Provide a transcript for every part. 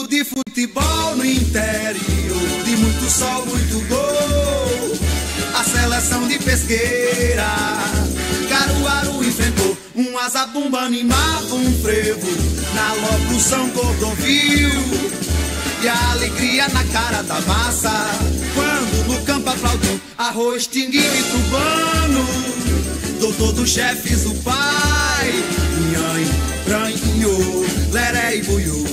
de futebol no interior, de muito sol, muito gol. A seleção de Pesqueira, Caruaru enfrentou um azabumba, animava um frevo na locução Cordovil. E a alegria na cara da massa, quando no campo aplaudiu arroz, tinguinho e tubano. Doutor dos chefes, o pai, Nhanhã, pranho, leré e buiú.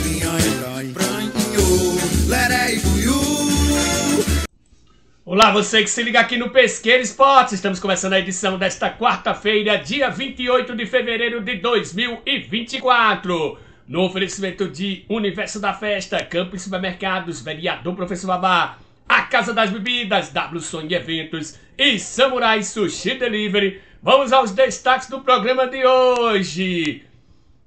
Nhanhã, pranho, leré e buiú. Olá, você que se liga aqui no Pesqueira Esportes. Estamos começando a edição desta quarta-feira, dia 28 de fevereiro de 2024. No oferecimento de Universo da Festa, Campos Supermercados, Vereador Professor Vavá, A Casa das Bebidas, W Sonho Eventos e Samurai Sushi Delivery. Vamos aos destaques do programa de hoje.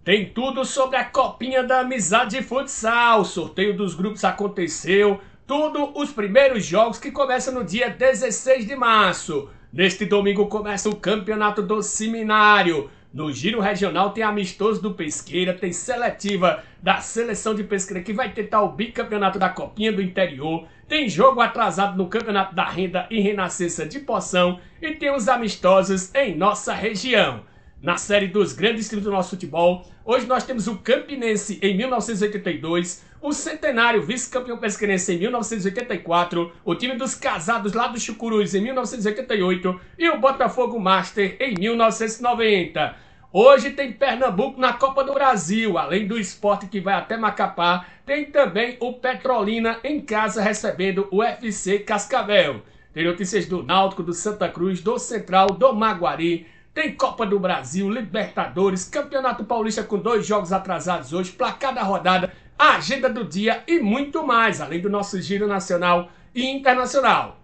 Tem tudo sobre a Copinha da Amizade Futsal. O sorteio dos grupos aconteceu. Tudo os primeiros jogos que começam no dia 16 de março. Neste domingo começa o Campeonato do Seminário. No Giro Regional tem amistoso do Pesqueira, tem seletiva da Seleção de Pesqueira que vai tentar o bicampeonato da Copinha do Interior. Tem jogo atrasado no Campeonato da Renda e Renascença de Poção. E tem os amistosos em nossa região. Na série dos grandes times do nosso futebol, hoje nós temos o Campinense em 1982, o Centenário, vice-campeão pesqueirense em 1984, o time dos Casados lá do Chucuruz em 1988 e o Botafogo Master em 1990. Hoje tem Pernambuco na Copa do Brasil, além do Sport que vai até Macapá, tem também o Petrolina em casa recebendo o FC Cascavel. Tem notícias do Náutico, do Santa Cruz, do Central, do Maguari. Tem Copa do Brasil, Libertadores, Campeonato Paulista com 2 jogos atrasados hoje, placar da rodada, a agenda do dia e muito mais, além do nosso giro nacional e internacional.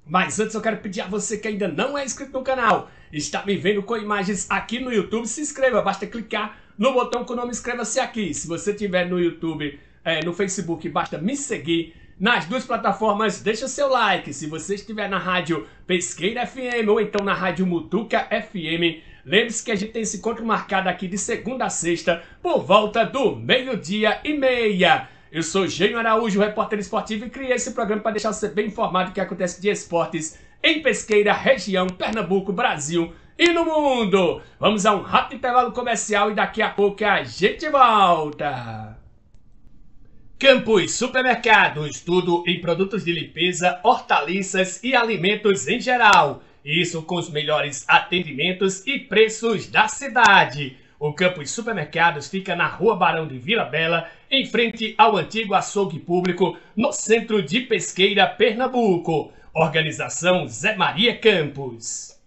Mas antes eu quero pedir a você que ainda não é inscrito no canal, está me vendo com imagens aqui no YouTube, se inscreva, basta clicar no botão com o nome Inscreva-se aqui. Se você estiver no YouTube, no Facebook, basta me seguir. Nas duas plataformas, deixa seu like. Se você estiver na rádio Pesqueira FM ou então na rádio Mutuca FM, lembre-se que a gente tem esse encontro marcado aqui de segunda a sexta, por volta do 12h30. Eu sou Gênio Araújo, repórter esportivo, e criei esse programa para deixar você bem informado do que acontece de esportes em Pesqueira, região, Pernambuco, Brasil e no mundo. Vamos a um rápido intervalo comercial e daqui a pouco a gente volta. Campos Supermercados, tudo em produtos de limpeza, hortaliças e alimentos em geral. Isso com os melhores atendimentos e preços da cidade. O Campos Supermercados fica na Rua Barão de Vila Bela, em frente ao antigo açougue público, no centro de Pesqueira, Pernambuco. Organização Zé Maria Campos.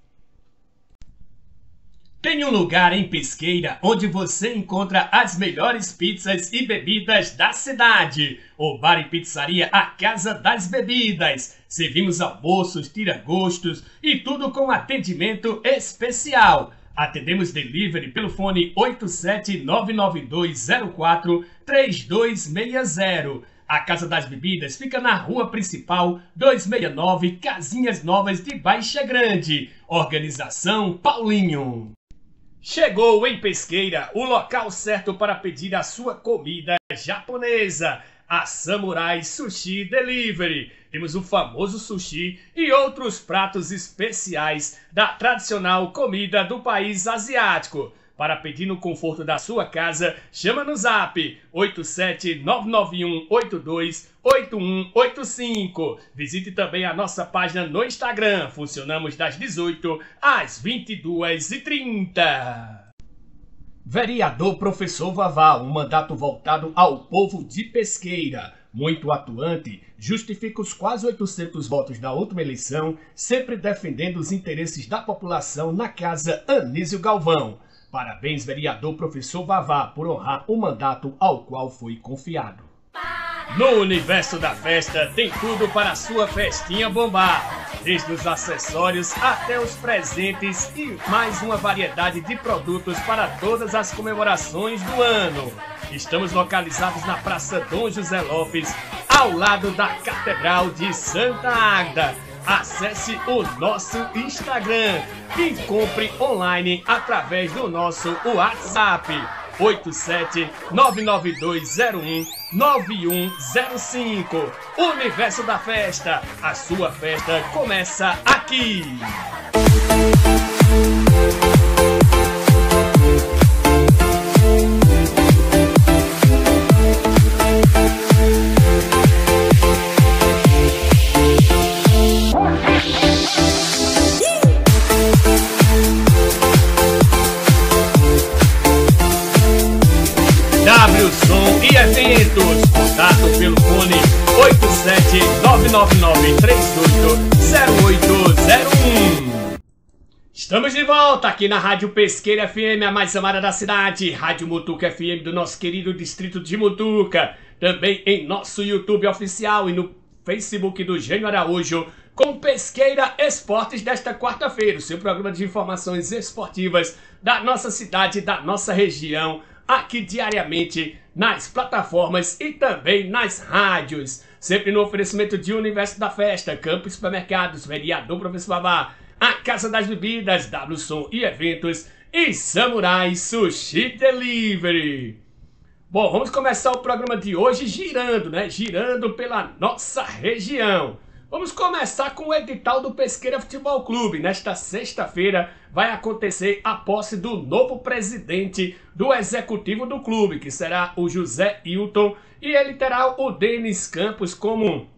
Tem um lugar em Pesqueira onde você encontra as melhores pizzas e bebidas da cidade. O bar e pizzaria A Casa das Bebidas. Servimos almoços, tira-gostos e tudo com atendimento especial. Atendemos delivery pelo fone 87992043260. A Casa das Bebidas fica na Rua Principal 269, Casinhas Novas de Baixa Grande. Organização Paulinho. Chegou em Pesqueira o local certo para pedir a sua comida japonesa, a Samurai Sushi Delivery. Temos o famoso sushi e outros pratos especiais da tradicional comida do país asiático. Para pedir no conforto da sua casa, chama no zap 87991828185. Visite também a nossa página no Instagram. Funcionamos das 18 às 22h30. Vereador Professor Vavá, um mandato voltado ao povo de Pesqueira. Muito atuante, justifica os quase 800 votos da última eleição, sempre defendendo os interesses da população na Casa Anísio Galvão. Parabéns, vereador Professor Vavá, por honrar o mandato ao qual foi confiado. No Universo da Festa tem tudo para a sua festinha bombar. Desde os acessórios até os presentes e mais uma variedade de produtos para todas as comemorações do ano. Estamos localizados na Praça Dom José Lopes, ao lado da Catedral de Santa Águeda. Acesse o nosso Instagram e compre online através do nosso WhatsApp. 87-99201-9105. Universo da Festa, a sua festa começa aqui. Som e Eventos, contato pelo fone 87-999-380801. Estamos de volta aqui na Rádio Pesqueira FM, a mais amada da cidade, Rádio Mutuca FM do nosso querido distrito de Mutuca, também em nosso YouTube oficial e no Facebook do Gênio Araújo, com Pesqueira Esportes desta quarta-feira, o seu programa de informações esportivas da nossa cidade, da nossa região, aqui diariamente nas plataformas e também nas rádios, sempre no oferecimento de Universo da Festa, Campos Supermercados, Vereador Professor Babá, a Casa das Bebidas, W Som e Eventos e Samurai Sushi Delivery. Bom, vamos começar o programa de hoje girando pela nossa região. Vamos começar com o edital do Pesqueira Futebol Clube. Nesta sexta-feira vai acontecer a posse do novo presidente do executivo do clube, que será o José Hilton, e ele terá o Denis Campos como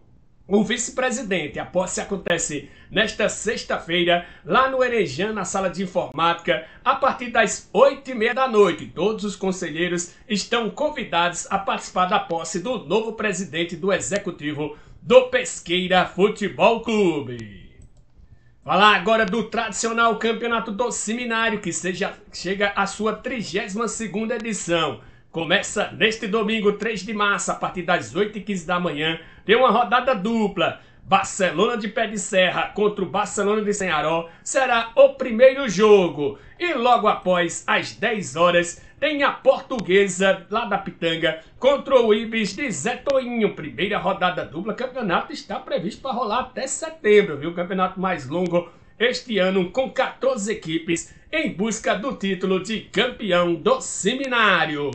o vice-presidente. A posse acontece nesta sexta-feira, lá no Erejan, na sala de informática, a partir das 8h30 da noite. Todos os conselheiros estão convidados a participar da posse do novo presidente do executivo do Pesqueira Futebol Clube. Falar agora do tradicional campeonato do Seminário, que chega à sua 32ª edição. Começa neste domingo, 3 de março, a partir das 8h15 da manhã. Tem uma rodada dupla. Barcelona de Pé de Serra contra o Barcelona de Senharó será o primeiro jogo. E logo após, às 10 horas, tem a Portuguesa, lá da Pitanga, contra o Ibis de Zé Toinho. Primeira rodada dupla. O campeonato está previsto para rolar até setembro, viu? O campeonato mais longo este ano, com 14 equipes em busca do título de campeão do Seminário.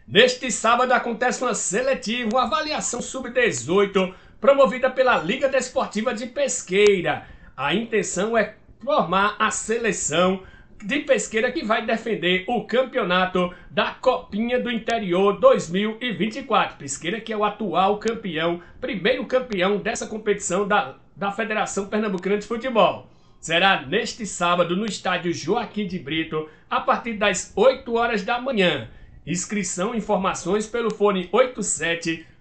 Neste sábado acontece uma seletiva, uma avaliação sub-18, promovida pela Liga Desportiva de Pesqueira. A intenção é formar a seleção de Pesqueira que vai defender o campeonato da Copinha do Interior 2024. Pesqueira que é o atual campeão, primeiro campeão dessa competição da Federação Pernambucana de Futebol. Será neste sábado no estádio Joaquim de Brito, a partir das 8 horas da manhã. Inscrição e informações pelo fone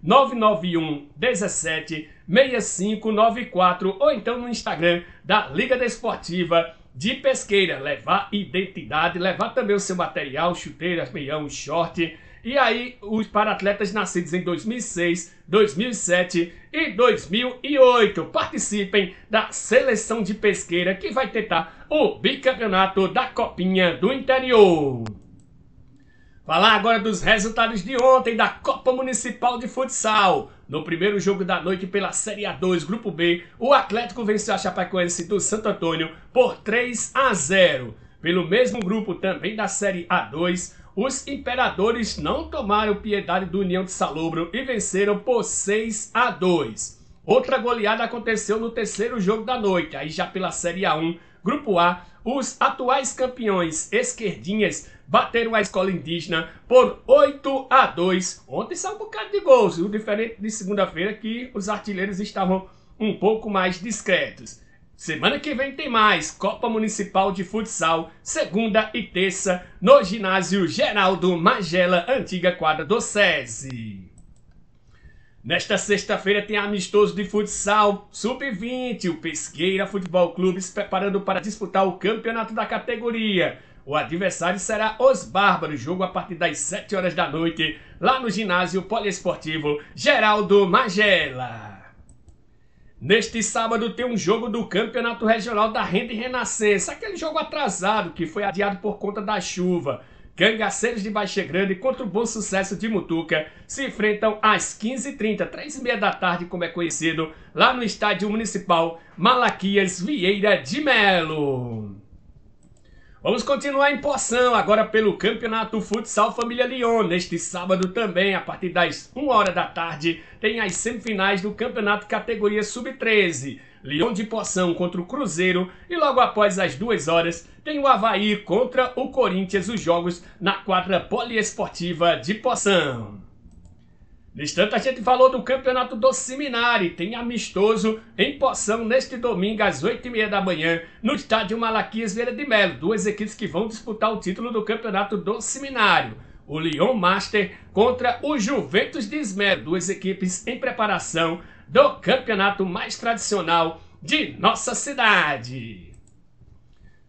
87-991-17-6594 ou então no Instagram da Liga Desportiva de Pesqueira. Levar identidade, levar também o seu material, chuteiras, meião, short. E aí, para atletas nascidos em 2006, 2007 e 2008. Participem da seleção de Pesqueira que vai tentar o bicampeonato da Copinha do Interior. Falar agora dos resultados de ontem da Copa Municipal de Futsal. No primeiro jogo da noite pela Série A2, Grupo B, o Atlético venceu a Chapecoense do Santo Antônio por 3-0. Pelo mesmo grupo também da Série A2, os Imperadores não tomaram piedade do União de Salobro e venceram por 6-2. Outra goleada aconteceu no terceiro jogo da noite, aí já pela Série A1, Grupo A, os atuais campeões Esquerdinhas bateram a Escola Indígena por 8-2. Ontem saiu um bocado de gols, viu? Diferente de segunda-feira que os artilheiros estavam um pouco mais discretos. Semana que vem tem mais Copa Municipal de Futsal, segunda e terça, no ginásio Geraldo Magela, antiga quadra do SESI. Nesta sexta-feira tem amistoso de futsal sub-20, o Pesqueira Futebol Clube se preparando para disputar o campeonato da categoria. O adversário será os Bárbaros, jogo a partir das 7 horas da noite, lá no ginásio poliesportivo Geraldo Magela. Neste sábado tem um jogo do Campeonato Regional da Renda e Renascença, aquele jogo atrasado que foi adiado por conta da chuva. Cangaceiros de Baixa Grande contra o Bom Sucesso de Mutuca se enfrentam às 15h30, 3h30 da tarde, como é conhecido, lá no Estádio Municipal Malaquias Vieira de Melo. Vamos continuar em Poção, agora pelo Campeonato Futsal Família Lyon. Neste sábado também, a partir das 1 hora da tarde, tem as semifinais do Campeonato Categoria Sub-13. Lyon de Poção contra o Cruzeiro e logo após as 2 horas tem o Avaí contra o Corinthians, os jogos na quadra poliesportiva de Poção. No instante a gente falou do Campeonato do Seminário, tem amistoso em Poção neste domingo às 8h30 da manhã no estádio Malaquias Vieira de Melo. 2 equipes que vão disputar o título do Campeonato do Seminário. O Lyon Master contra o Juventus de Esmero. 2 equipes em preparação do campeonato mais tradicional de nossa cidade.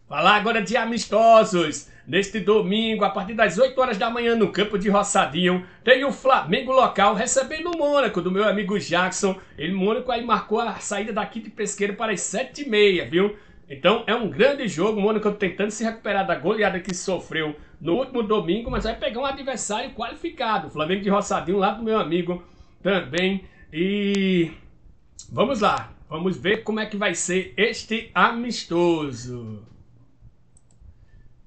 Falar agora de amistosos. Neste domingo, a partir das 8 horas da manhã, no campo de Roçadinho, tem o Flamengo local recebendo o Mônaco, do meu amigo Jackson. Ele, Mônaco, aí marcou a saída daqui de Pesqueira para as 7h30, viu? Então, é um grande jogo. O Mônaco tentando se recuperar da goleada que sofreu no último domingo, mas vai pegar um adversário qualificado. O Flamengo de Roçadinho, lá do meu amigo também. E vamos lá, vamos ver como é que vai ser este amistoso.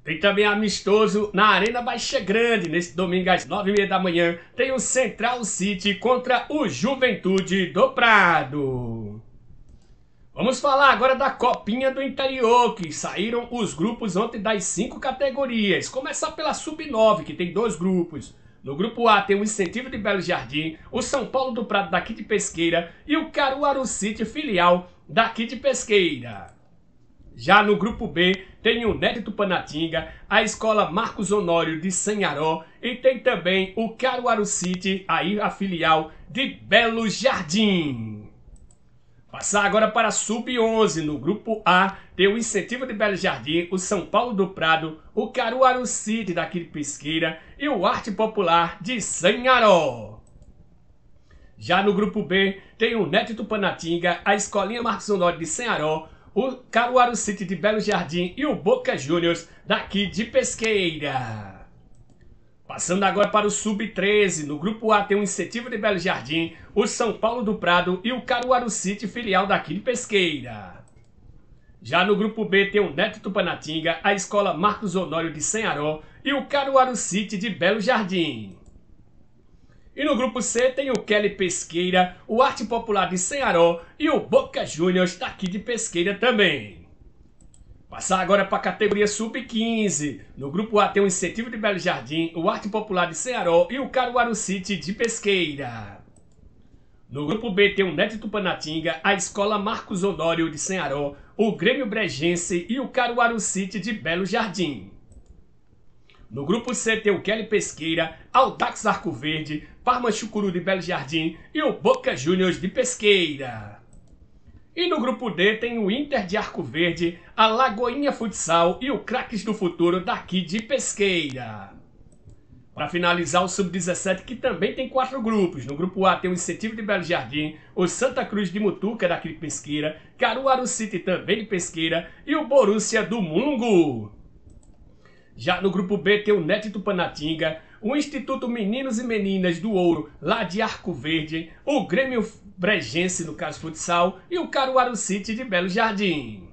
Tem também amistoso na Arena Baixa Grande, nesse domingo às 9h30 da manhã. Tem o Central City contra o Juventude do Prado. Vamos falar agora da Copinha do Interior, que saíram os grupos ontem das 5 categorias. Começar pela Sub-9, que tem 2 grupos. No grupo A tem o Incentivo de Belo Jardim, o São Paulo do Prado daqui de Pesqueira e o Caruaru City, filial daqui de Pesqueira. Já no grupo B, tem o NET Tupanatinga, a Escola Marcos Honório de Sanharó e tem também o Caruaru City, aí a filial de Belo Jardim. Passar agora para a Sub-11. No grupo A, tem o Incentivo de Belo Jardim, o São Paulo do Prado, o Caruaru City daqui de Pesqueira e o Arte Popular de Sanharó. Já no grupo B, tem o NET Tupanatinga, a Escolinha Marcos Honório de Sanharó, o Caruaru City de Belo Jardim e o Boca Juniors daqui de Pesqueira. Passando agora para o Sub-13. No grupo A tem o Incentivo de Belo Jardim, o São Paulo do Prado e o Caruaru City, filial daqui de Pesqueira. Já no grupo B tem o NET Tupanatinga, a Escola Marcos Honório de Sanharó e o Caruaru City de Belo Jardim. E no grupo C tem o Kelly Pesqueira, o Arte Popular de Sanharó e o Boca Juniors daqui de Pesqueira também. Passar agora para a categoria Sub-15. No grupo A tem o Incentivo de Belo Jardim, o Arte Popular de Sanharó e o Caruaru City de Pesqueira. No grupo B tem o NET Tupanatinga, a Escola Marcos Honório de Sanharó, o Grêmio Bregense e o Caruaru City de Belo Jardim. No grupo C tem o Kelly Pesqueira, Audax Arco Verde, Parma Chucuru de Belo Jardim e o Boca Juniors de Pesqueira. E no grupo D tem o Inter de Arco Verde, a Lagoinha Futsal e o Craques do Futuro daqui de Pesqueira. Para finalizar o Sub-17, que também tem 4 grupos. No grupo A tem o Incentivo de Belo Jardim, o Santa Cruz de Mutuca daqui de Pesqueira, Caruaru City também de Pesqueira e o Borussia do Mungu. Já no grupo B tem o NET Tupanatinga, o Instituto Meninos e Meninas do Ouro, lá de Arco Verde, o Grêmio Bregense, no caso futsal, e o Caruaru City de Belo Jardim.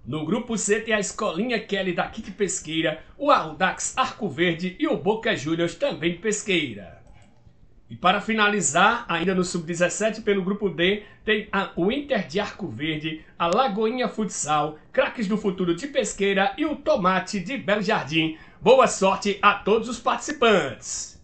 No grupo C tem a Escolinha Kelly daqui de Pesqueira, o Audax Arco Verde e o Boca Juniors também de Pesqueira. E para finalizar, ainda no Sub-17, pelo grupo D, tem o Inter de Arco Verde, a Lagoinha Futsal, Craques do Futuro de Pesqueira e o Tomate de Belo Jardim. Boa sorte a todos os participantes!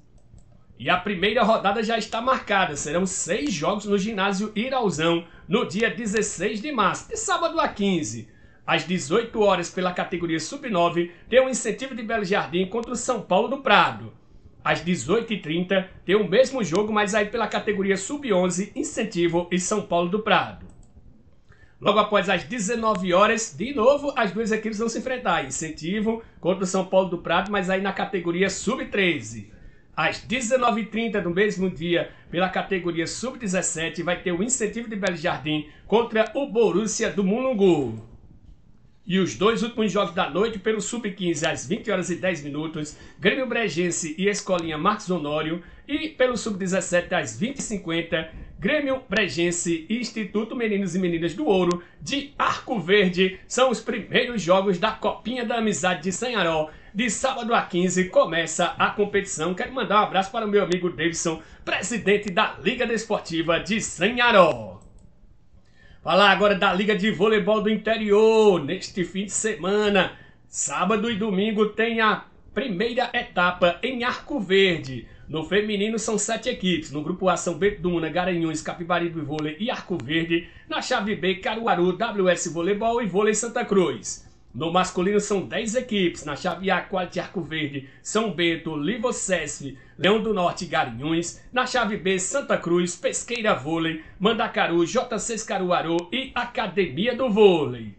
E a primeira rodada já está marcada. Serão 6 jogos no ginásio Irauzão, no dia 16 de março, de sábado a 15. Às 18 horas, pela categoria Sub-9, tem o Incentivo de Belo Jardim contra o São Paulo do Prado. Às 18h30 tem o mesmo jogo, mas aí pela categoria Sub-11, Incentivo e São Paulo do Prado. Logo após as 19 horas, de novo, as 2 equipes vão se enfrentar. Incentivo contra o São Paulo do Prado, mas aí na categoria Sub-13. Às 19h30 do mesmo dia, pela categoria Sub-17, vai ter o Incentivo de Belo Jardim contra o Borussia do Mungu. E os dois últimos jogos da noite, pelo Sub-15 às 20 horas e 10 minutos, Grêmio Bregense e Escolinha Marcos Honório. E pelo Sub-17 às 20h50, Grêmio Bregense e Instituto Meninos e Meninas do Ouro de Arco Verde. São os primeiros jogos da Copinha da Amizade de Sanharó. De sábado a 15 começa a competição. Quero mandar um abraço para o meu amigo Davidson, presidente da Liga Desportiva de Sanharó. Falar agora da Liga de Voleibol do Interior. Neste fim de semana, sábado e domingo, tem a primeira etapa em Arco Verde. No feminino são 7 equipes. No grupo A são Betduna, Garanhuns, Capibari do Vôlei e Arco Verde. Na chave B, Caruaru, WS Voleibol e Vôlei Santa Cruz. No masculino são 10 equipes. Na chave A, Quality Arco Verde, São Bento, Livocesf, Leão do Norte e Garanhuns. Na chave B, Santa Cruz, Pesqueira Vôlei, Mandacaru, J6 Caruaru e Academia do Vôlei.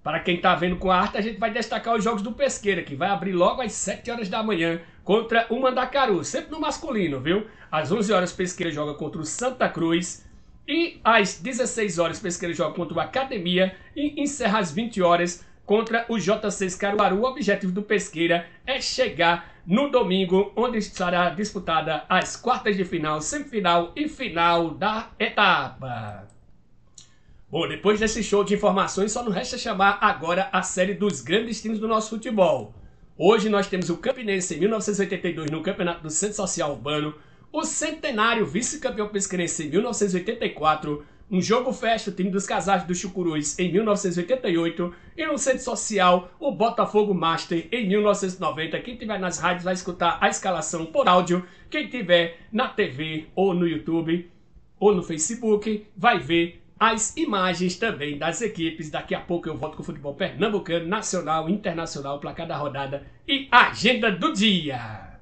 Para quem está vendo com a arte, a gente vai destacar os jogos do Pesqueira, que vai abrir logo às 7 horas da manhã contra o Mandacaru, sempre no masculino, viu? Às 11 horas, Pesqueira joga contra o Santa Cruz. E às 16 horas, Pesqueira joga contra o Academia. E encerra às 20 horas contra o J6 Caruaru. O objetivo do Pesqueira é chegar no domingo, onde estará disputada as quartas de final, semifinal e final da etapa. Bom, depois desse show de informações, só nos resta chamar agora a série dos grandes times do nosso futebol. Hoje nós temos o Campinense em 1982 no Campeonato do Centro Social Urbano, o Centenário vice-campeão pesqueirense em 1984, um jogo festa, o time dos Casais do Chucuruz em 1988 e no Centro Social o Botafogo Master em 1990. Quem tiver nas rádios vai escutar a escalação por áudio, quem tiver na TV ou no YouTube ou no Facebook vai ver as imagens também das equipes. Daqui a pouco eu volto com o futebol pernambucano, nacional, internacional, placar da rodada e agenda do dia.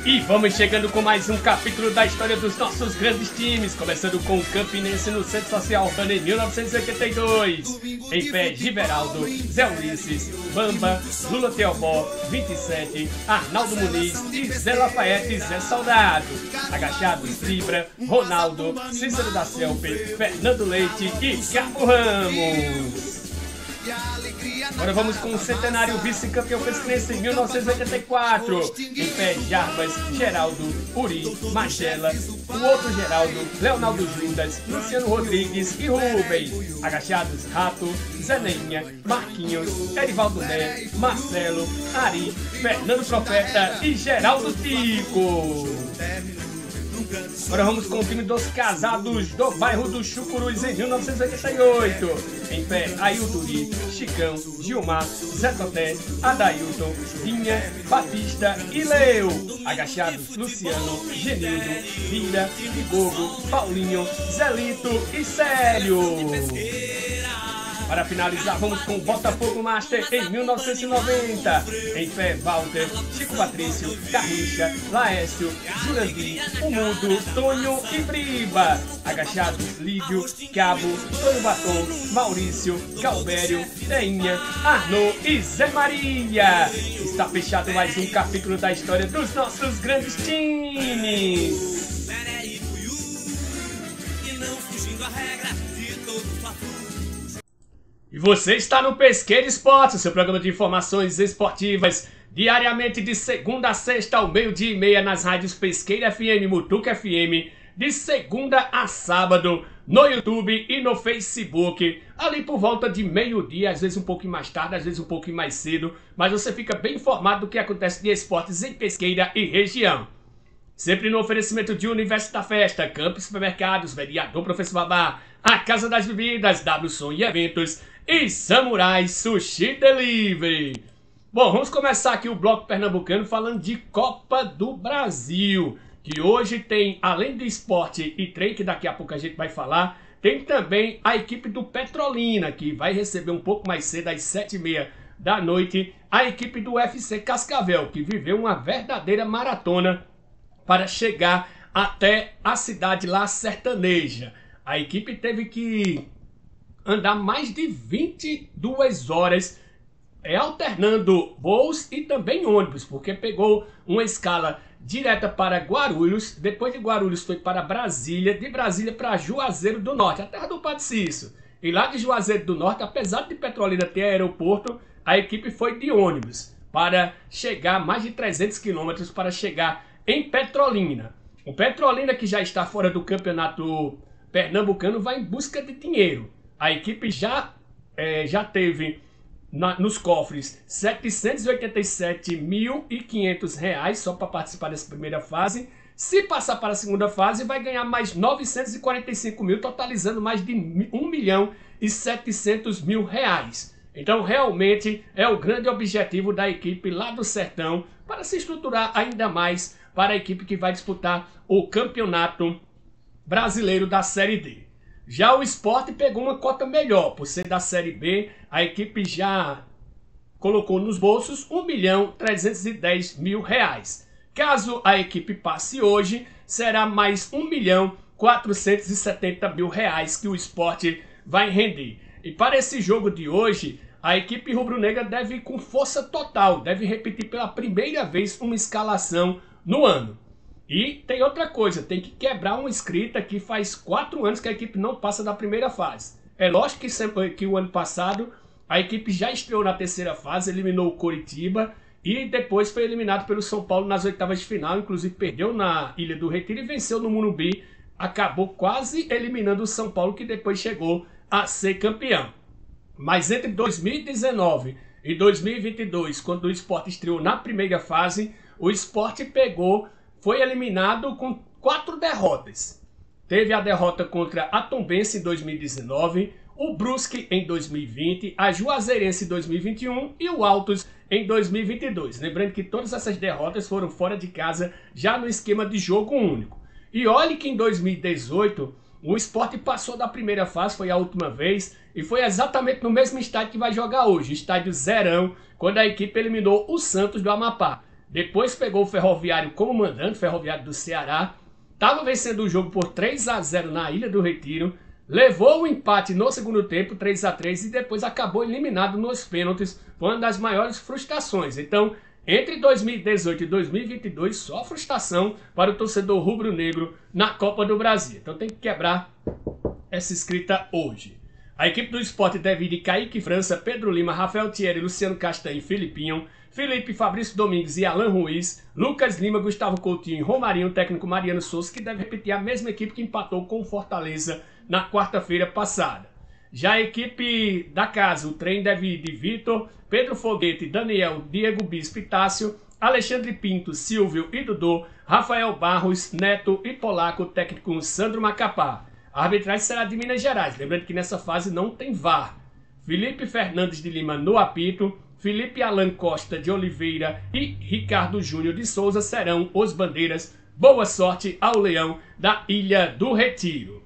E vamos chegando com mais um capítulo da história dos nossos grandes times, começando com o Campinense no Centro Social Urbano em 1982. Em pé, Giberaldo, Zé Ulisses, Bamba, Lula Teobó, 27, Arnaldo Muniz e Zé Lafayette e Zé Soldado. Agachados, Libra, Ronaldo, Cícero da Selpe, Fernando Leite e Cabo Ramos. Agora vamos com o Centenário vice-campeão pesqueirense em 1984. Em pé, Jarbas, Geraldo, Uri, Magela, o outro Geraldo, Leonardo Judas, Luciano Rodrigues e Rubens. Agachados, Rato, Zeninha, Marquinhos, Erivaldo Né, Marcelo, Ari, Fernando Profeta e Geraldo Tico. Agora vamos com o time dos Casados do bairro do Chucuruz em 1988. Em pé, Ailduri, Chicão, Gilmar, Zé Toté, Adailton, Vinha, Batista e Leo. Agachados, Luciano, Genildo, Vira, Vigogo, Paulinho, Zelito e Célio. Para finalizar, vamos com o Botafogo Master em 1990. Em pé, Walter, Chico Patrício, Carricha, Laércio, Jurandir, O Mundo, Tonho e Briba. Agachados, Lídio, Cabo, Tonho Batom, Maurício, Galbério, Teinha, Arnô e Zé Maria. Está fechado mais um capítulo da história dos nossos grandes times. E você está no Pesqueira Esportes, seu programa de informações esportivas, diariamente de segunda a sexta ao 12h30 nas rádios Pesqueira FM, Mutuca FM, de segunda a sábado no YouTube e no Facebook, ali por volta de meio-dia, às vezes um pouquinho mais tarde, às vezes um pouquinho mais cedo, mas você fica bem informado do que acontece de esportes em Pesqueira e região. Sempre no oferecimento de Universo da Festa, Campos Supermercados, Vereador Professor Babá, a Casa das Bebidas, WSON e Eventos e Samurai Sushi Delivery. Bom, vamos começar aqui o bloco pernambucano falando de Copa do Brasil, que hoje tem, além do esporte e trem, que daqui a pouco a gente vai falar, tem também a equipe do Petrolina, que vai receber um pouco mais cedo, às 7h30 da noite, a equipe do UFC Cascavel, que viveu uma verdadeira maratona para chegar até a cidade lá sertaneja. A equipe teve que andar mais de 22 horas alternando voos e também ônibus, porque pegou uma escala direta para Guarulhos, depois de Guarulhos foi para Brasília, de Brasília para Juazeiro do Norte, a terra do Padre Cício. E lá de Juazeiro do Norte, apesar de Petrolina ter aeroporto, a equipe foi de ônibus para chegar mais de 300 quilômetros para chegar em Petrolina. O Petrolina, que já está fora do campeonato pernambucano, vai em busca de dinheiro. A equipe já teve nos cofres R$ 787.500 só para participar dessa primeira fase. Se passar para a segunda fase, vai ganhar mais 945 mil, totalizando mais de R$ 1.700.000. Então, realmente, é o grande objetivo da equipe lá do Sertão, para se estruturar ainda mais para a equipe que vai disputar o Campeonato Brasileiro da Série D. Já o Sport pegou uma cota melhor, por ser da Série B, a equipe já colocou nos bolsos R$ 1.310.000. Caso a equipe passe hoje, será mais R$ 1.470.000 que o Sport vai render. E para esse jogo de hoje, a equipe rubro-negra deve ir com força total, deve repetir pela primeira vez uma escalação no ano. E tem outra coisa, tem que quebrar uma escrita que faz 4 anos que a equipe não passa da primeira fase. É lógico que o ano passado a equipe já estreou na terceira fase, eliminou o Coritiba e depois foi eliminado pelo São Paulo nas oitavas de final, inclusive perdeu na Ilha do Retiro e venceu no Morumbi, acabou quase eliminando o São Paulo, que depois chegou a ser campeão. Mas entre 2019 e 2022, quando o Sport estreou na primeira fase, o Sport foi eliminado com 4 derrotas. Teve a derrota contra a Tombense em 2019, o Brusque em 2020, a Juazeirense em 2021 e o Altos em 2022. Lembrando que todas essas derrotas foram fora de casa, já no esquema de jogo único. E olhe que em 2018 o Sport passou da primeira fase, foi a última vez, e foi exatamente no mesmo estádio que vai jogar hoje, estádio Zerão, quando a equipe eliminou o Santos do Amapá. Depois pegou o Ferroviário como mandante, Ferroviário do Ceará. Estava vencendo o jogo por 3-0 na Ilha do Retiro. Levou o empate no segundo tempo, 3-3, e depois acabou eliminado nos pênaltis. Foi uma das maiores frustrações. Então, entre 2018 e 2022, só frustração para o torcedor rubro-negro na Copa do Brasil. Então tem que quebrar essa escrita hoje. A equipe do Sport deve ir de Kaique França, Pedro Lima, Rafael Thierry, Luciano Castanho e Filipinho, Felipe, Fabrício Domingues e Alan Ruiz, Lucas Lima, Gustavo Coutinho e Romarinho, técnico Mariano Souza, que deve repetir a mesma equipe que empatou com o Fortaleza na quarta-feira passada. Já a equipe da casa, o trem deve ir de Vitor, Pedro Foguete, Daniel, Diego Bispo e Tássio, Alexandre Pinto, Silvio e Dudu, Rafael Barros, Neto e Polaco, técnico Sandro Macapá. A arbitragem será de Minas Gerais, lembrando que nessa fase não tem VAR. Felipe Fernandes de Lima no apito, Felipe Alan Costa de Oliveira e Ricardo Júnior de Souza serão os bandeiras. Boa sorte ao Leão da Ilha do Retiro.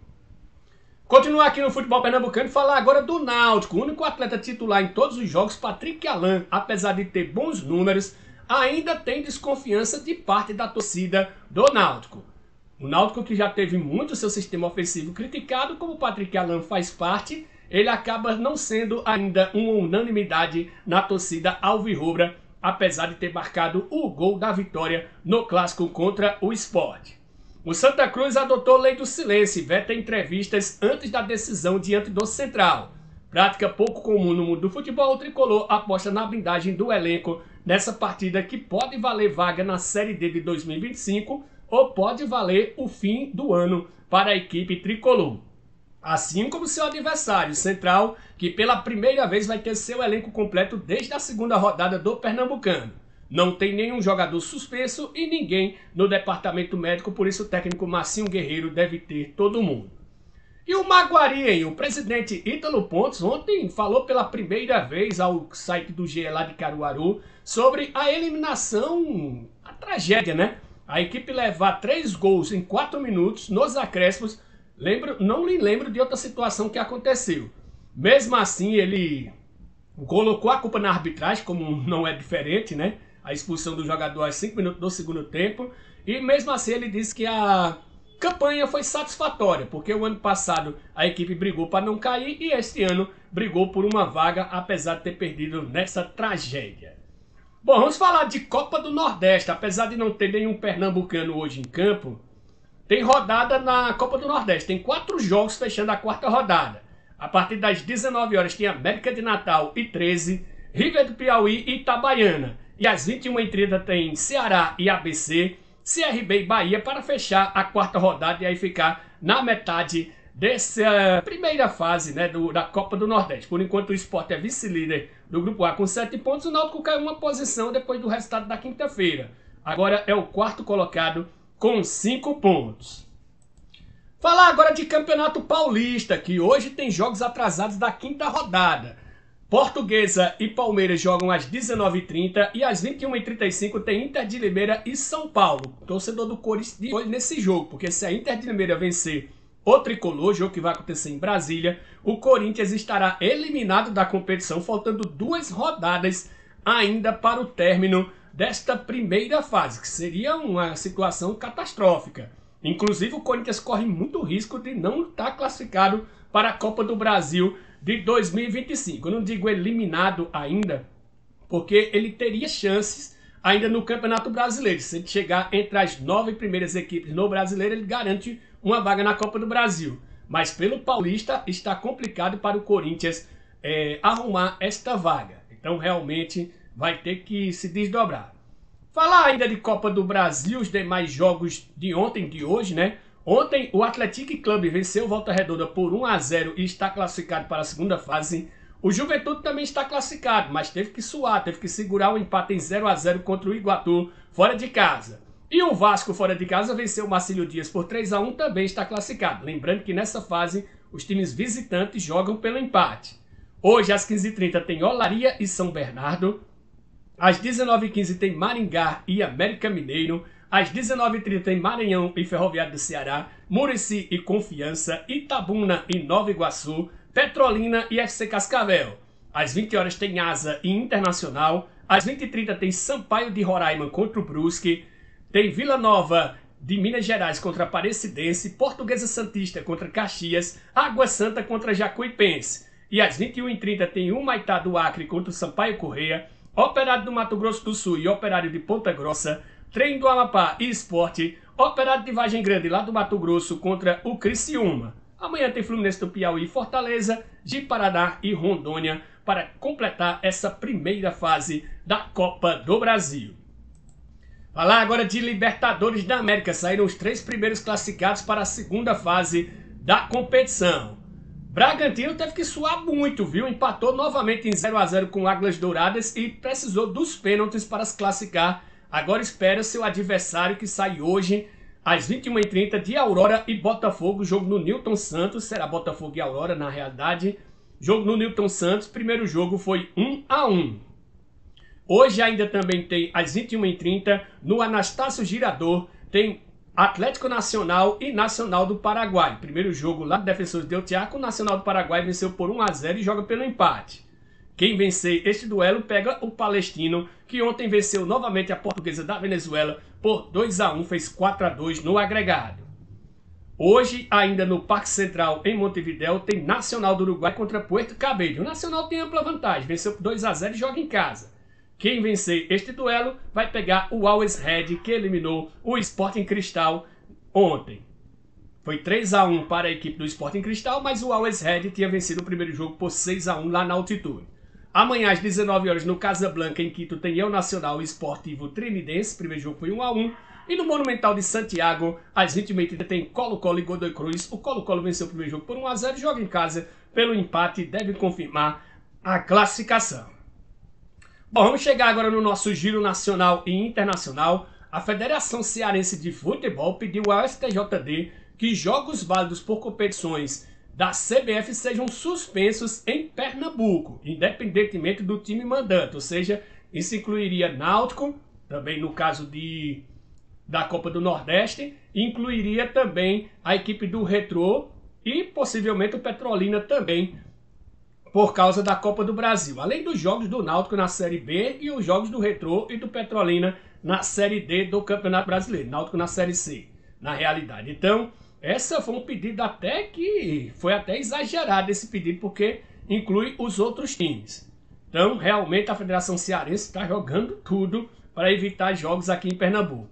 Continuar aqui no futebol pernambucano e falar agora do Náutico. O único atleta titular em todos os jogos, Patrick Alan, apesar de ter bons números, ainda tem desconfiança de parte da torcida do Náutico. O Náutico, que já teve muito seu sistema ofensivo criticado, como o Patrick Alan faz parte, ele acaba não sendo ainda uma unanimidade na torcida alvirrubra, apesar de ter marcado o gol da vitória no clássico contra o Sport. O Santa Cruz adotou lei do silêncio e veta entrevistas antes da decisão diante do Central. Prática pouco comum no mundo do futebol, o tricolor aposta na blindagem do elenco nessa partida que pode valer vaga na Série D de 2025 ou pode valer o fim do ano para a equipe tricolor. Assim como seu adversário, Central, que pela primeira vez vai ter seu elenco completo desde a segunda rodada do Pernambucano. Não tem nenhum jogador suspenso e ninguém no departamento médico, por isso o técnico Marcinho Guerreiro deve ter todo mundo. E o Maguari, hein? O presidente Ítalo Pontes ontem falou pela primeira vez ao site do GE lá de Caruaru sobre a eliminação, a tragédia, né? A equipe levar 3 gols em 4 minutos nos acréscimos. Não lhe lembro de outra situação que aconteceu. Mesmo assim, ele colocou a culpa na arbitragem, como não é diferente, né? A expulsão do jogador aos 5 minutos do segundo tempo. E mesmo assim, ele disse que a campanha foi satisfatória, porque o ano passado a equipe brigou para não cair e este ano brigou por uma vaga, apesar de ter perdido nessa tragédia. Bom, vamos falar de Copa do Nordeste. Apesar de não ter nenhum pernambucano hoje em campo, tem rodada na Copa do Nordeste. Tem 4 jogos fechando a 4ª rodada. A partir das 19 horas tem América de Natal e 13, River do Piauí e Itabaiana. E às 21h30 tem Ceará e ABC, CRB e Bahia para fechar a quarta rodada e aí ficar na metade dessa primeira fase, né, da Copa do Nordeste. Por enquanto o Sport é vice-líder do Grupo A com 7 pontos, o Náutico caiu uma posição depois do resultado da quinta-feira. Agora é o quarto colocado com 5 pontos. Falar agora de Campeonato Paulista, que hoje tem jogos atrasados da quinta rodada. Portuguesa e Palmeiras jogam às 19h30 e às 21h35 tem Inter de Limeira e São Paulo. Torcedor do Corinthians de olho nesse jogo, porque se a Inter de Limeira vencer o Tricolor, jogo que vai acontecer em Brasília, o Corinthians estará eliminado da competição, faltando 2 rodadas ainda para o término desta primeira fase, que seria uma situação catastrófica. Inclusive o Corinthians corre muito risco de não estar classificado para a Copa do Brasil de 2025. Eu não digo eliminado ainda, porque ele teria chances ainda no Campeonato Brasileiro. Se ele chegar entre as 9 primeiras equipes no Brasileiro, ele garante uma vaga na Copa do Brasil. Mas pelo Paulista está complicado para o Corinthians arrumar esta vaga. Então realmente vai ter que se desdobrar. Falar ainda de Copa do Brasil, os demais jogos de ontem, de hoje, né? Ontem o Atlético Clube venceu o Volta Redonda por 1-0 e está classificado para a segunda fase. O Juventude também está classificado, mas teve que suar, teve que segurar o empate em 0-0 contra o Iguatu fora de casa. E o Vasco fora de casa venceu o Marcílio Dias por 3-1, também está classificado. Lembrando que nessa fase os times visitantes jogam pelo empate. Hoje às 15h30 tem Olaria e São Bernardo. Às 19h15 tem Maringá e América Mineiro. Às 19h30 tem Maranhão e Ferroviário do Ceará, Murici e Confiança, Itabuna e Nova Iguaçu, Petrolina e FC Cascavel. Às 20 horas tem Asa e Internacional. Às 20h30 tem Sampaio de Roraima contra o Brusque. Tem Vila Nova de Minas Gerais contra Aparecidense, Portuguesa Santista contra Caxias, Água Santa contra Jacuipense. E às 21h30 tem Humaitá do Acre contra o Sampaio Correia, Operário do Mato Grosso do Sul e Operário de Ponta Grossa, Trem do Amapá e Esporte, Operário de Vargem Grande lá do Mato Grosso contra o Criciúma. Amanhã tem Fluminense do Piauí e Fortaleza, de Paraná e Rondônia para completar essa primeira fase da Copa do Brasil. Falar agora de Libertadores da América. Saíram os 3 primeiros classificados para a segunda fase da competição. Bragantino teve que suar muito, viu? Empatou novamente em 0-0 com Águias Douradas e precisou dos pênaltis para se classificar. Agora espera seu adversário que sai hoje às 21h30 de Aurora e Botafogo. Jogo no Newton Santos, será Botafogo e Aurora na realidade. Jogo no Newton Santos, primeiro jogo foi 1-1. Hoje ainda também tem às 21h30 no Anastácio Girador, tem Atlético Nacional e Nacional do Paraguai. Primeiro jogo lá do Defensores del Chaco, o Nacional do Paraguai venceu por 1-0 e joga pelo empate. Quem vencer este duelo pega o Palestino, que ontem venceu novamente a Portuguesa da Venezuela por 2-1, fez 4-2 no agregado. Hoje, ainda no Parque Central, em Montevidéu, tem Nacional do Uruguai contra Puerto Cabello. O Nacional tem ampla vantagem, venceu por 2-0 e joga em casa. Quem vencer este duelo vai pegar o Always Red, que eliminou o Sporting Cristal ontem. Foi 3-1 para a equipe do Sporting Cristal, mas o Always Red tinha vencido o primeiro jogo por 6-1 lá na altitude. Amanhã às 19 horas no Casablanca, em Quito, tem El Nacional e Esportivo Trinidense. O primeiro jogo foi 1-1. E no Monumental de Santiago, às 20h30 tem Colo-Colo e Godoy Cruz. O Colo-Colo venceu o primeiro jogo por 1-0 e joga em casa pelo empate e deve confirmar a classificação. Bom, vamos chegar agora no nosso giro nacional e internacional. A Federação Cearense de Futebol pediu ao STJD que jogos válidos por competições da CBF sejam suspensos em Pernambuco, independentemente do time mandante. Ou seja, isso incluiria Náutico, também no caso da Copa do Nordeste, incluiria também a equipe do Retrô e possivelmente o Petrolina também, por causa da Copa do Brasil. Além dos jogos do Náutico na Série B e os jogos do Retrô e do Petrolina na Série D do Campeonato Brasileiro. Náutico na Série C, na realidade. Então, essa foi um pedido até que foi até exagerado esse pedido, porque inclui os outros times. Então, realmente, a Federação Cearense está jogando tudo para evitar jogos aqui em Pernambuco.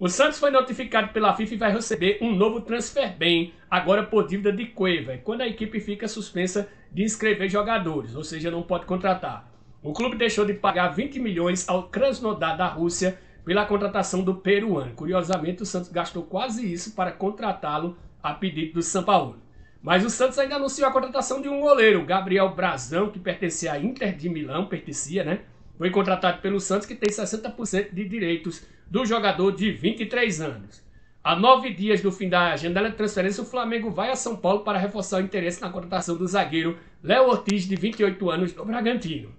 O Santos foi notificado pela FIFA e vai receber um novo transfer ban, agora por dívida de Cueva, quando a equipe fica suspensa de inscrever jogadores, ou seja, não pode contratar. O clube deixou de pagar 20 milhões ao Krasnodar da Rússia pela contratação do peruano. Curiosamente, o Santos gastou quase isso para contratá-lo a pedido do São Paulo. Mas o Santos ainda anunciou a contratação de um goleiro, Gabriel Brazão, que pertencia à Inter de Milão, foi contratado pelo Santos, que tem 60% de direitos do jogador de 23 anos. A 9 dias do fim da janela de transferência, o Flamengo vai a São Paulo para reforçar o interesse na contratação do zagueiro Léo Ortiz, de 28 anos, do Bragantino.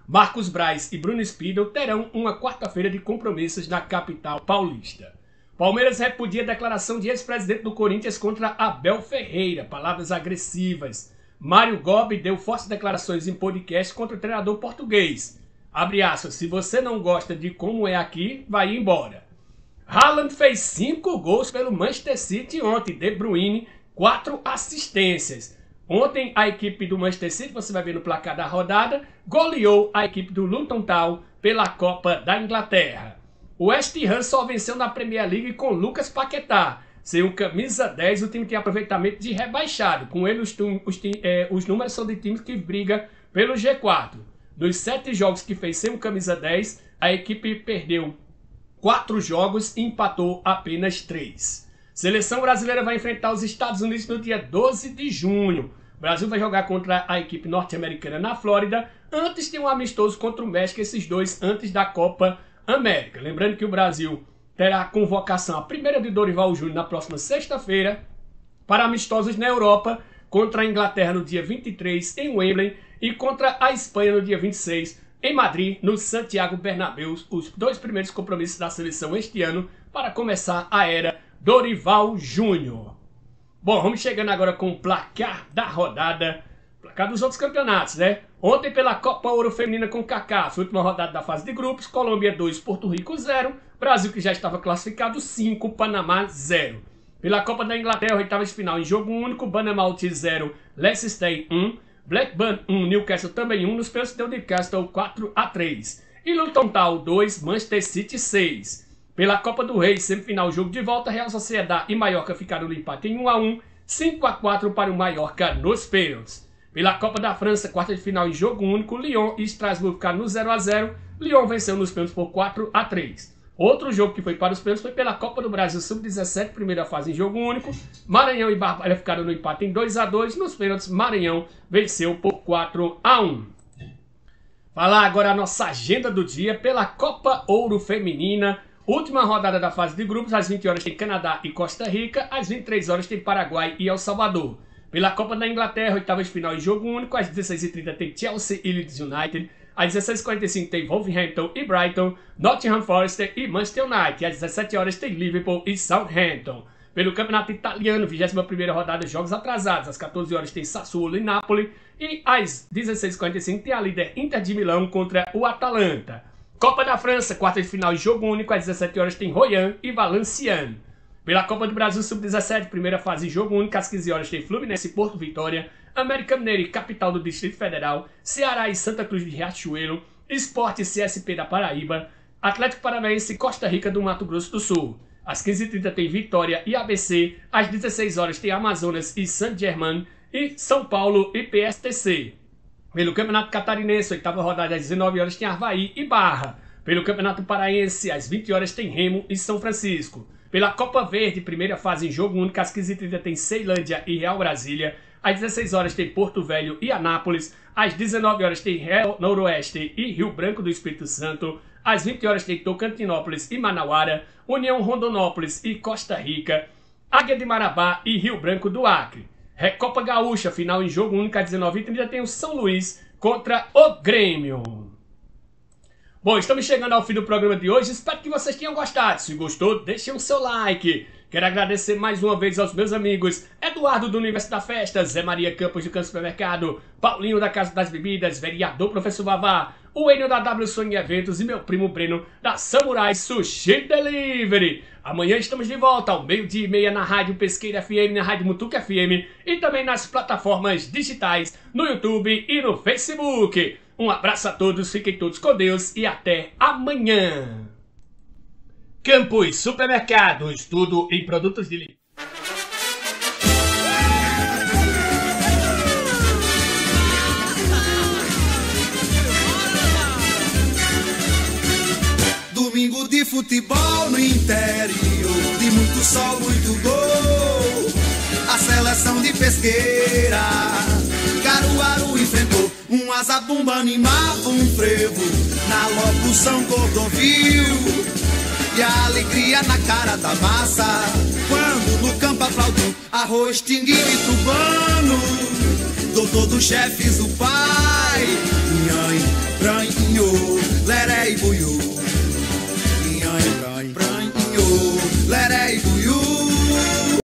Marcos Braz e Bruno Spindel terão uma quarta-feira de compromissos na capital paulista. Palmeiras repudia a declaração de ex-presidente do Corinthians contra Abel Ferreira, palavras agressivas. Mário Gobi deu fortes declarações em podcast contra o treinador português. Abre aspas, se você não gosta de como é aqui, vai embora. Haaland fez 5 gols pelo Manchester City ontem, De Bruyne 4 assistências. Ontem a equipe do Manchester City, você vai ver no placar da rodada, goleou a equipe do Luton Town pela Copa da Inglaterra. O West Ham só venceu na Premier League com Lucas Paquetá. Sem o camisa 10, o time tem aproveitamento de rebaixado. Com ele, os números são de times que brigam pelo G4. Nos 7 jogos que fez sem o camisa 10, a equipe perdeu 4 jogos e empatou apenas 3. Seleção brasileira vai enfrentar os Estados Unidos no dia 12 de junho. O Brasil vai jogar contra a equipe norte-americana na Flórida. Antes tem um amistoso contra o México, esses dois antes da Copa América. Lembrando que o Brasil terá a convocação, a primeira de Dorival Júnior, na próxima sexta-feira, para amistosos na Europa, contra a Inglaterra no dia 23 em Wembley e contra a Espanha no dia 26 em Madrid, no Santiago Bernabéu, os 2 primeiros compromissos da seleção este ano para começar a era Dorival Júnior. Bom, vamos chegando agora com o placar da rodada, placar dos outros campeonatos, né? Ontem pela Copa Ouro Feminina com CACAF, última rodada da fase de grupos, Colômbia 2, Porto Rico 0, Brasil que já estava classificado 5, Panamá 0. Pela Copa da Inglaterra, oitavas de final em jogo único, Bournemouth 0, Leicester 1, Blackburn 1, Newcastle também 1, nos pênaltis deu Newcastle 4-3. E Luton Town 2, Manchester City 6. Pela Copa do Rei, semifinal, jogo de volta, Real Sociedad e Mallorca ficaram no empate em 1-1, 5-4 para o Mallorca nos pênaltis. Pela Copa da França, quarta de final em jogo único, Lyon e Strasbourg ficaram no 0-0, Lyon venceu nos pênaltis por 4-3. Outro jogo que foi para os pênaltis foi pela Copa do Brasil Sub-17, primeira fase em jogo único, Maranhão e Barbalha ficaram no empate em 2-2, nos pênaltis Maranhão venceu por 4-1. Falar agora a nossa agenda do dia pela Copa Ouro Feminina. Última rodada da fase de grupos, às 20 horas tem Canadá e Costa Rica, às 23 horas tem Paraguai e El Salvador. Pela Copa da Inglaterra, oitavas de final em jogo único, às 16h30 tem Chelsea e Leeds United, às 16h45 tem Wolverhampton e Brighton, Nottingham Forest e Manchester United, às 17 horas tem Liverpool e Southampton. Pelo Campeonato Italiano, 21ª rodada, jogos atrasados, às 14 horas tem Sassuolo e Napoli, e às 16h45 tem a líder Inter de Milão contra o Atalanta. Copa da França, quarta de final em jogo único, às 17 horas tem Royan e Valenciennes. Pela Copa do Brasil Sub-17, primeira fase em jogo único, às 15 horas tem Fluminense e Porto Vitória, América Mineiro e Capital do Distrito Federal, Ceará e Santa Cruz de Riachuelo, Sport e CSP da Paraíba, Atlético Paranaense e Costa Rica do Mato Grosso do Sul. Às 15h30 tem Vitória e ABC, às 16 horas tem Amazonas e Saint-Germain, e São Paulo e PSTC. Pelo Campeonato Catarinense, oitava rodada, às 19 horas tem Avaí e Barra. Pelo Campeonato Paraense, às 20 horas tem Remo e São Francisco. Pela Copa Verde, primeira fase em jogo único, às 15h30 tem Ceilândia e Real Brasília. Às 16 horas tem Porto Velho e Anápolis. Às 19 horas tem Real Noroeste e Rio Branco do Espírito Santo. Às 20 horas tem Tocantinópolis e Manauara, União Rondonópolis e Costa Rica, Águia de Marabá e Rio Branco do Acre. Recopa Gaúcha, final em jogo único, às 19h30 tem o São Luís contra o Grêmio. Bom, estamos chegando ao fim do programa de hoje, espero que vocês tenham gostado. Se gostou, deixem o seu like. Quero agradecer mais uma vez aos meus amigos Eduardo do Universo da Festa, Zé Maria Campos do Canto Supermercado, Paulinho da Casa das Bebidas, Vereador Professor Vavá, o Enio da W Sonho Eventos e meu primo Breno da Samurai Sushi Delivery. Amanhã estamos de volta ao 12h30 na Rádio Pesqueira FM, na Rádio Mutuca FM e também nas plataformas digitais, no YouTube e no Facebook. Um abraço a todos, fiquem todos com Deus e até amanhã. Campos Supermercados, tudo em produtos de limpeza. Domingo de futebol no interior, de muito sol, muito gol. A seleção de Pesqueira, Caruaru enfrentou um Azabumba, animava um frevo na locução Cordovil. E a alegria na cara da massa, quando no campo aplaudiu Arroz, Tinguinho e Tubano. Doutor dos chefes, o pai, Nhanhã, Ranhinho, Leré e Buiú.